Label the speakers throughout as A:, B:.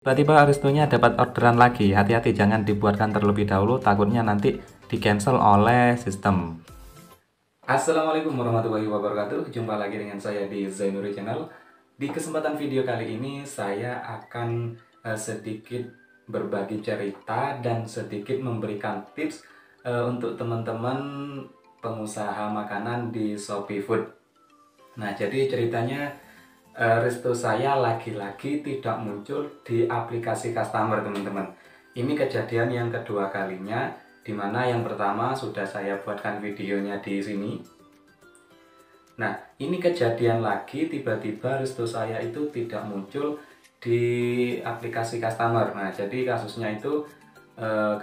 A: Tiba-tiba Aristonya dapat orderan lagi. Hati-hati, jangan dibuatkan terlebih dahulu, takutnya nanti di cancel oleh sistem. Assalamualaikum warahmatullahi wabarakatuh. Jumpa lagi dengan saya di Zainuri Channel. Di kesempatan video kali ini saya akan sedikit berbagi cerita dan sedikit memberikan tips untuk teman-teman pengusaha makanan di Shopee Food. Nah, jadi ceritanya resto saya lagi-lagi tidak muncul di aplikasi customer, teman-teman. Ini kejadian yang kedua kalinya, dimana yang pertama sudah saya buatkan videonya di sini. Nah, ini kejadian lagi, tiba-tiba resto saya itu tidak muncul di aplikasi customer. Nah, jadi kasusnya itu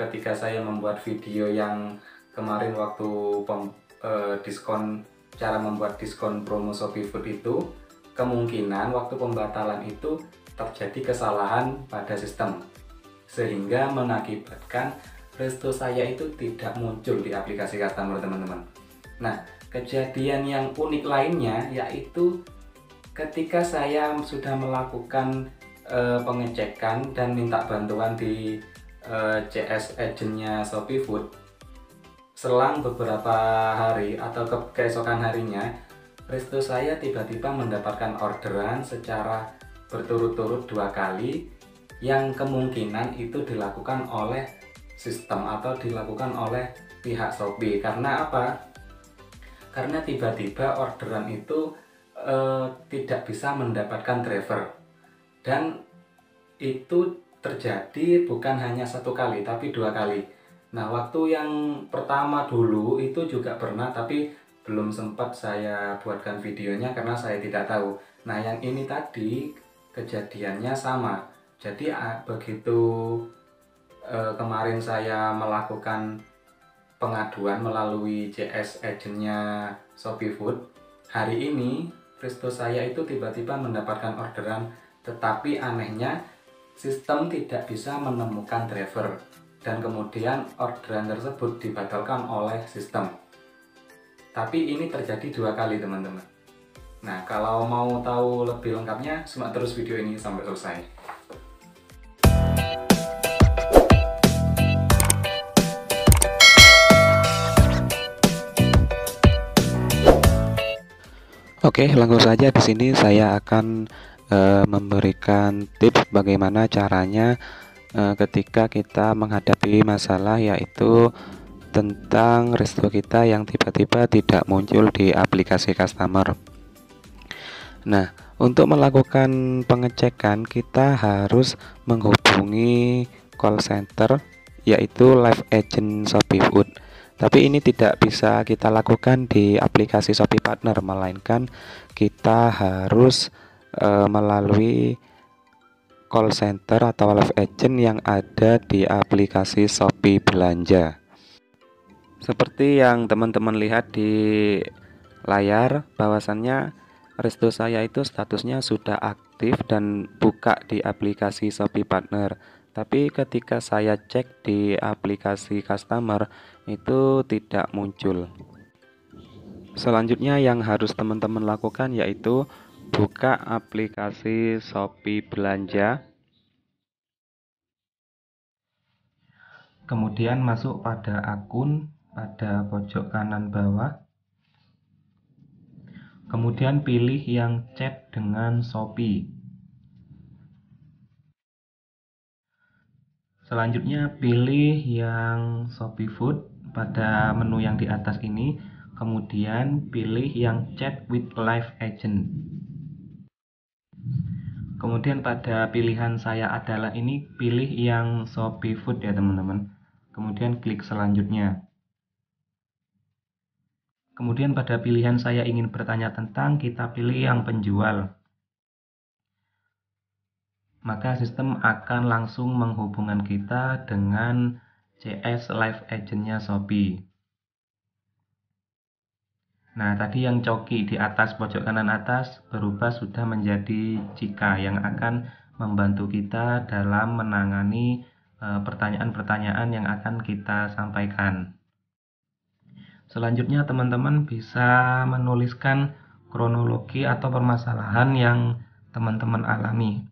A: ketika saya membuat video yang kemarin waktu diskon, cara membuat diskon promo Shopee Food itu, kemungkinan waktu pembatalan itu terjadi kesalahan pada sistem, sehingga mengakibatkan resto saya itu tidak muncul di aplikasi customer, teman-teman. Nah, kejadian yang unik lainnya yaitu ketika saya sudah melakukan pengecekan dan minta bantuan di CS agentnya Shopee Food, selang beberapa hari atau keesokan harinya, resto saya tiba-tiba mendapatkan orderan secara berturut-turut 2 kali, yang kemungkinan itu dilakukan oleh sistem atau dilakukan oleh pihak Shopee. Karena apa? Karena tiba-tiba orderan itu tidak bisa mendapatkan driver, dan itu terjadi bukan hanya 1 kali tapi 2 kali. Nah, waktu yang pertama dulu itu juga pernah, tapi belum sempat saya buatkan videonya karena saya tidak tahu. Nah, yang ini tadi kejadiannya sama. Jadi begitu kemarin saya melakukan pengaduan melalui CS agentnya Shopee Food, hari ini resto saya itu tiba-tiba mendapatkan orderan, tetapi anehnya sistem tidak bisa menemukan driver, dan kemudian orderan tersebut dibatalkan oleh sistem. Tapi ini terjadi 2 kali, teman-teman. Nah, kalau mau tahu lebih lengkapnya, simak terus video ini sampai selesai. Oke, langsung saja di sini saya akan memberikan tips bagaimana caranya ketika kita menghadapi masalah, yaitu tentang resto kita yang tiba-tiba tidak muncul di aplikasi customer. Nah, untuk melakukan pengecekan kita harus menghubungi call center, yaitu live agent Shopee Food. Tapi ini tidak bisa kita lakukan di aplikasi Shopee Partner, melainkan kita harus melalui call center atau live agent yang ada di aplikasi Shopee Belanja. Seperti yang teman-teman lihat di layar, bahwasannya resto saya itu statusnya sudah aktif dan buka di aplikasi Shopee Partner. Tapi ketika saya cek di aplikasi customer, itu tidak muncul. Selanjutnya yang harus teman-teman lakukan yaitu buka aplikasi Shopee Belanja, kemudian masuk pada akun pada pojok kanan bawah, kemudian pilih yang chat dengan Shopee. Selanjutnya pilih yang Shopee Food pada menu yang di atas ini, kemudian pilih yang chat with live agent. Kemudian pada pilihan saya adalah ini, pilih yang Shopee Food ya teman-teman. Kemudian klik selanjutnya. Kemudian pada pilihan saya ingin bertanya tentang, kita pilih yang penjual. Maka sistem akan langsung menghubungkan kita dengan CS live agentnya Shopee. Nah, tadi yang coki di atas pojok kanan atas berubah sudah menjadi Cika, yang akan membantu kita dalam menangani pertanyaan-pertanyaan yang akan kita sampaikan. Selanjutnya teman-teman bisa menuliskan kronologi atau permasalahan yang teman-teman alami.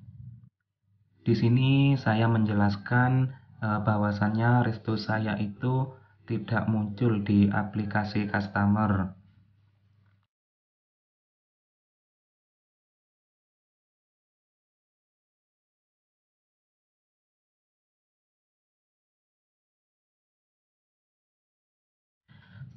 A: Di sini saya menjelaskan bahwasannya resto saya itu tidak muncul di aplikasi customer.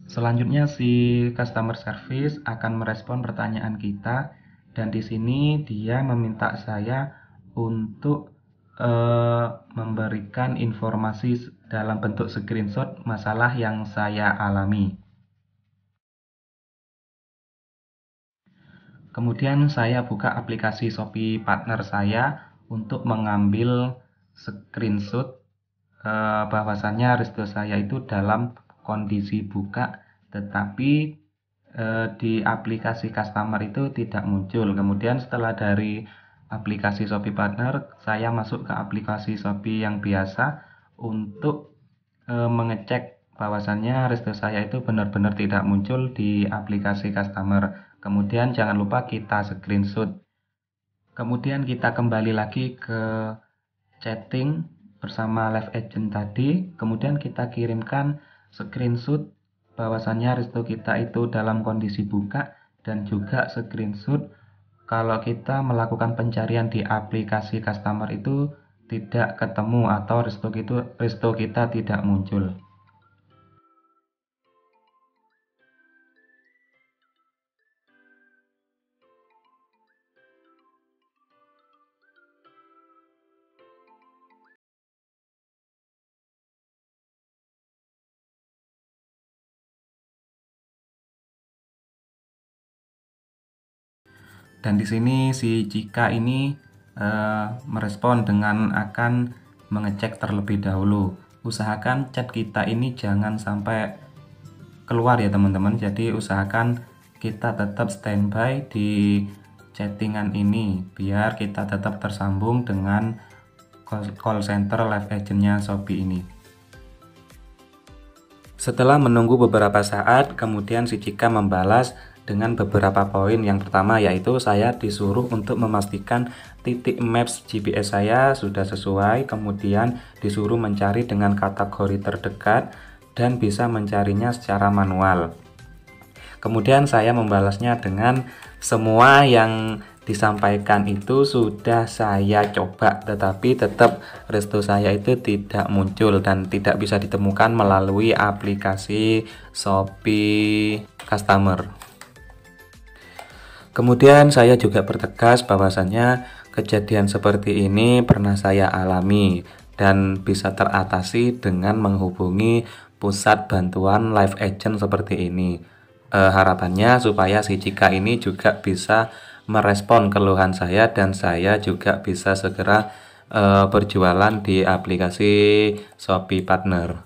A: Selanjutnya si customer service akan merespon pertanyaan kita, dan di sini dia meminta saya untuk memberikan informasi dalam bentuk screenshot masalah yang saya alami. Kemudian saya buka aplikasi Shopee Partner saya untuk mengambil screenshot bahwasannya resto saya itu dalam kondisi buka, tetapi di aplikasi customer itu tidak muncul. Kemudian setelah dari aplikasi Shopee Partner, saya masuk ke aplikasi Shopee yang biasa untuk mengecek bahwasannya resto saya itu benar-benar tidak muncul di aplikasi customer. Kemudian jangan lupa kita screenshot. Kemudian kita kembali lagi ke chatting bersama live agent tadi. Kemudian kita kirimkan screenshot bahwasannya resto kita itu dalam kondisi buka, dan juga screenshot kalau kita melakukan pencarian di aplikasi customer itu tidak ketemu atau resto kita tidak muncul. Dan di sini si Cika ini merespon dengan akan mengecek terlebih dahulu. Usahakan chat kita ini jangan sampai keluar ya teman-teman. Jadi usahakan kita tetap standby di chattingan ini biar kita tetap tersambung dengan call center live agentnya Shopee ini. Setelah menunggu beberapa saat, kemudian si Cika membalas dengan beberapa poin. Yang pertama yaitu saya disuruh untuk memastikan titik maps GPS saya sudah sesuai, kemudian disuruh mencari dengan kategori terdekat dan bisa mencarinya secara manual. Kemudian saya membalasnya dengan semua yang disampaikan itu sudah saya coba, tetapi tetap resto saya itu tidak muncul dan tidak bisa ditemukan melalui aplikasi Shopee Customer. Kemudian saya juga bertegas bahwasannya kejadian seperti ini pernah saya alami dan bisa teratasi dengan menghubungi pusat bantuan live agent seperti ini. Harapannya supaya si Cika ini juga bisa merespon keluhan saya dan saya juga bisa segera berjualan di aplikasi Shopee Partner.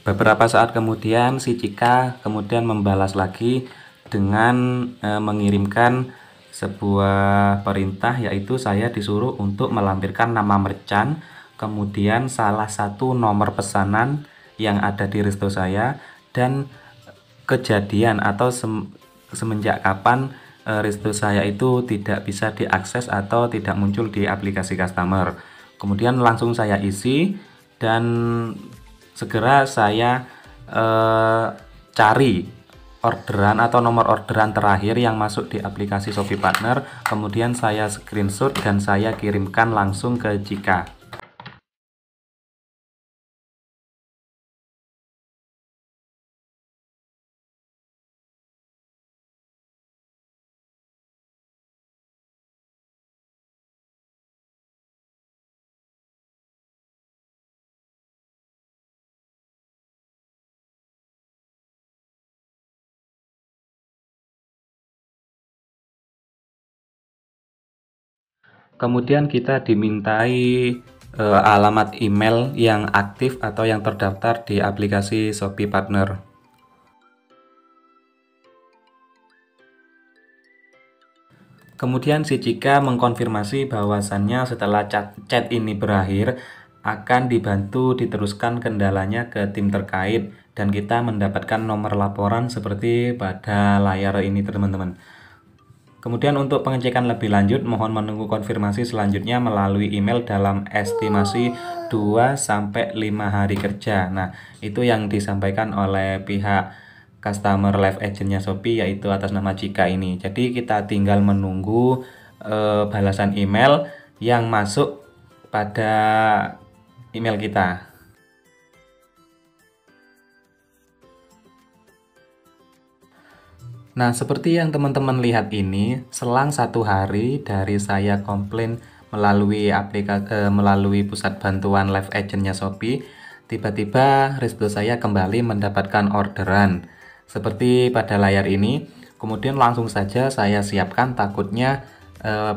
A: Beberapa saat kemudian si Cika kemudian membalas lagi dengan mengirimkan sebuah perintah, yaitu saya disuruh untuk melampirkan nama merchant, kemudian salah satu nomor pesanan yang ada di resto saya, dan kejadian atau semenjak kapan resto saya itu tidak bisa diakses atau tidak muncul di aplikasi customer. Kemudian langsung saya isi dan segera saya cari orderan atau nomor orderan terakhir yang masuk di aplikasi Shopee Partner. Kemudian saya screenshot dan saya kirimkan langsung ke Cika. Kemudian kita dimintai alamat email yang aktif atau yang terdaftar di aplikasi Shopee Partner. Kemudian si Cika mengkonfirmasi bahwasannya setelah chat ini berakhir akan dibantu diteruskan kendalanya ke tim terkait dan kita mendapatkan nomor laporan seperti pada layar ini teman-teman. Kemudian untuk pengecekan lebih lanjut, mohon menunggu konfirmasi selanjutnya melalui email dalam estimasi 2-5 hari kerja. Nah, itu yang disampaikan oleh pihak customer live agentnya Shopee, yaitu atas nama Cika ini. Jadi kita tinggal menunggu balasan email yang masuk pada email kita. Nah, seperti yang teman-teman lihat ini, selang 1 hari dari saya komplain melalui pusat bantuan live agentnya Shopee, tiba-tiba resto saya kembali mendapatkan orderan seperti pada layar ini. Kemudian langsung saja saya siapkan, takutnya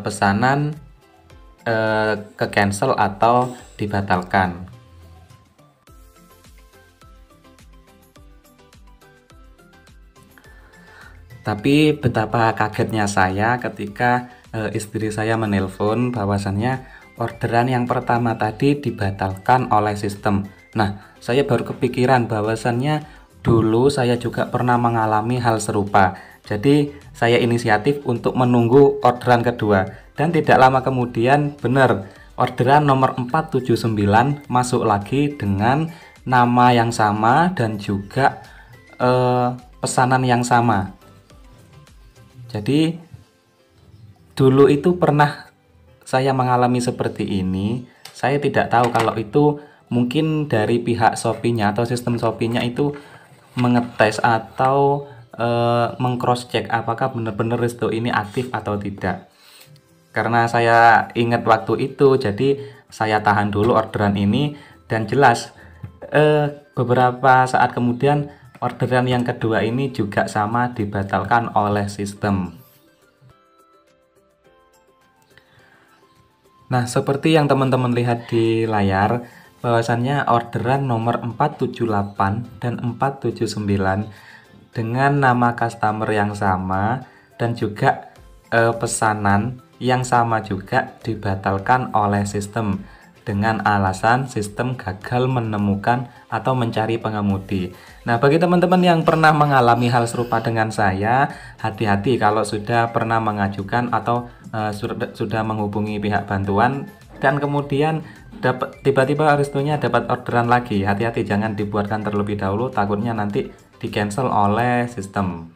A: pesanan ke cancel atau dibatalkan. Tapi betapa kagetnya saya ketika istri saya menelpon bahwasannya orderan yang pertama tadi dibatalkan oleh sistem. Nah, saya baru kepikiran bahwasannya dulu saya juga pernah mengalami hal serupa. Jadi, saya inisiatif untuk menunggu orderan kedua. Dan tidak lama kemudian, benar, orderan nomor 479 masuk lagi dengan nama yang sama dan juga pesanan yang sama. Jadi dulu itu pernah saya mengalami seperti ini. Saya tidak tahu kalau itu mungkin dari pihak Shopee-nya atau sistem Shopee-nya itu mengetes atau meng-cross check apakah benar-benar resto ini aktif atau tidak. Karena saya ingat waktu itu, jadi saya tahan dulu orderan ini dan jelas beberapa saat kemudian orderan yang kedua ini juga sama dibatalkan oleh sistem. Nah, seperti yang teman-teman lihat di layar, bahwasannya orderan nomor 478 dan 479 dengan nama customer yang sama dan juga pesanan yang sama juga dibatalkan oleh sistem dengan alasan sistem gagal menemukan atau mencari pengemudi. Nah, bagi teman-teman yang pernah mengalami hal serupa dengan saya, hati-hati kalau sudah pernah mengajukan atau sudah menghubungi pihak bantuan dan kemudian tiba-tiba restonya dapat orderan lagi. Hati-hati, jangan dibuatkan terlebih dahulu, takutnya nanti di cancel oleh sistem.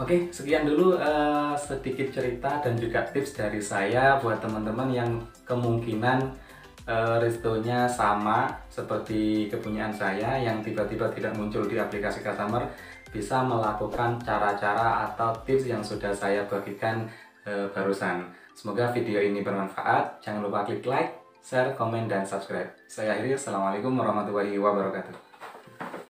A: Oke, sekian dulu sedikit cerita dan juga tips dari saya buat teman-teman yang kemungkinan restonya sama seperti kepunyaan saya yang tiba-tiba tidak muncul di aplikasi customer, bisa melakukan cara-cara atau tips yang sudah saya bagikan barusan. Semoga video ini bermanfaat. Jangan lupa klik like, share, komen, dan subscribe. Saya akhiri. Assalamualaikum warahmatullahi wabarakatuh.